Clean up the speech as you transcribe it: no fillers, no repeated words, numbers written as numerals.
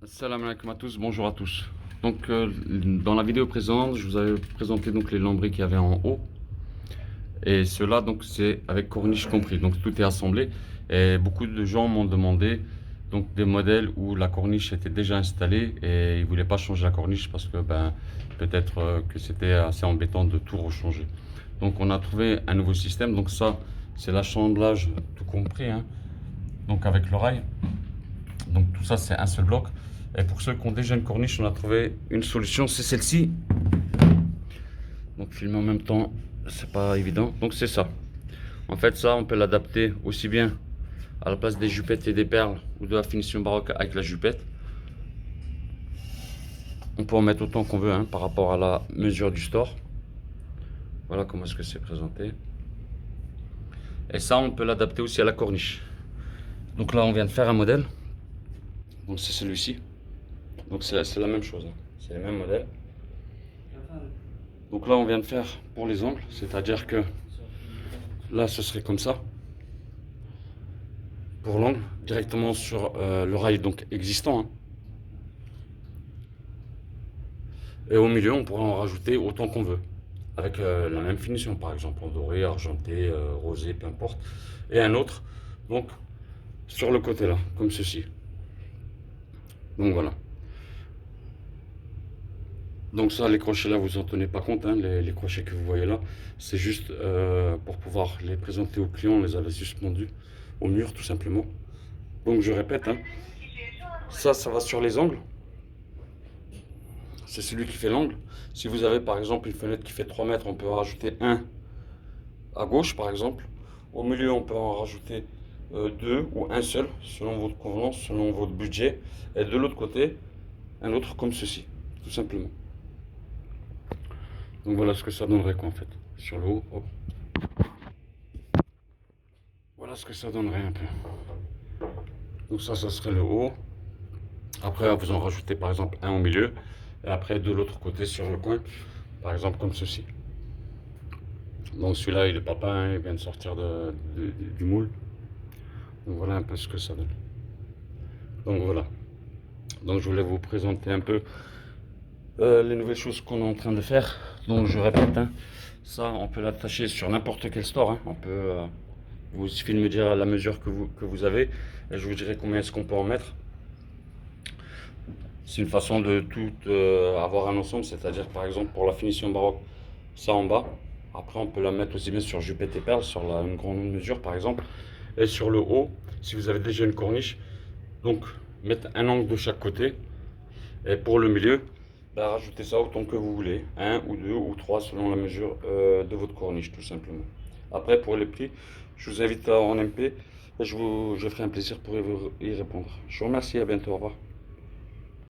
Salam alaikum à tous, bonjour à tous. Donc dans la vidéo présente, je vous avais présenté donc les lambris qu'il y avait en haut. Et cela donc c'est avec corniche compris. Donc tout est assemblé. Et beaucoup de gens m'ont demandé donc des modèles où la corniche était déjà installée et ils ne voulaient pas changer la corniche parce que peut-être que c'était assez embêtant de tout rechanger. Donc on a trouvé un nouveau système. Donc ça c'est l'assemblage tout compris, hein. Donc avec le rail. Donc tout ça c'est un seul bloc. Et pour ceux qui ont déjà une corniche, on a trouvé une solution, c'est celle-ci. Donc filmer en même temps, c'est pas évident. Donc c'est ça. En fait ça, on peut l'adapter aussi bien à la place des jupettes et des perles ou de la finition baroque avec la jupette. On peut en mettre autant qu'on veut, hein, par rapport à la mesure du store. Voilà comment est-ce que c'est présenté. Et ça, on peut l'adapter aussi à la corniche. Donc là, on vient de faire un modèle. Donc c'est celui-ci. Donc c'est la même chose, hein. C'est le même modèle. Donc là, on vient de faire pour les angles, c'est-à-dire que là, ce serait comme ça. Pour l'angle, directement sur le rail donc existant, hein. Et au milieu, on pourra en rajouter autant qu'on veut. Avec la même finition, par exemple, en doré, argenté, rosé, peu importe. Et un autre, donc, sur le côté là, comme ceci. Donc voilà. Donc ça, les crochets là, vous en tenez pas compte, hein, les crochets que vous voyez là. C'est juste pour pouvoir les présenter aux clients, on les avait suspendus au mur, tout simplement. Donc je répète, hein, ça va sur les angles. C'est celui qui fait l'angle. Si vous avez par exemple une fenêtre qui fait 3 mètres, on peut en rajouter un à gauche par exemple. Au milieu, on peut en rajouter deux ou un seul, selon votre convenance, selon votre budget. Et de l'autre côté, un autre comme ceci, tout simplement. Donc voilà ce que ça donnerait quoi en fait. Sur le haut, hop. Voilà ce que ça donnerait un peu. Donc ça serait le haut. Après, vous en rajoutez par exemple un au milieu. Et après, de l'autre côté, sur le coin, par exemple comme ceci. Donc celui-là, il est pas peint, hein, il vient de sortir du moule. Donc voilà un peu ce que ça donne. Donc voilà. Donc je voulais vous présenter un peu les nouvelles choses qu'on est en train de faire. Donc je répète, hein, ça on peut l'attacher sur n'importe quel store, hein. On peut, il suffit de me dire la mesure que vous avez et je vous dirai combien est-ce qu'on peut en mettre. C'est une façon de tout avoir un ensemble, c'est-à-dire par exemple pour la finition baroque, ça en bas. Après on peut la mettre aussi bien sur jupette et perles, sur une grande mesure par exemple. Et sur le haut, si vous avez déjà une corniche, donc mettre un angle de chaque côté. Et pour le milieu, rajoutez ça autant que vous voulez, un ou deux ou trois selon la mesure de votre corniche tout simplement. Après pour les prix, je vous invite en MP et je ferai un plaisir pour y répondre. Je vous remercie, à bientôt, au revoir.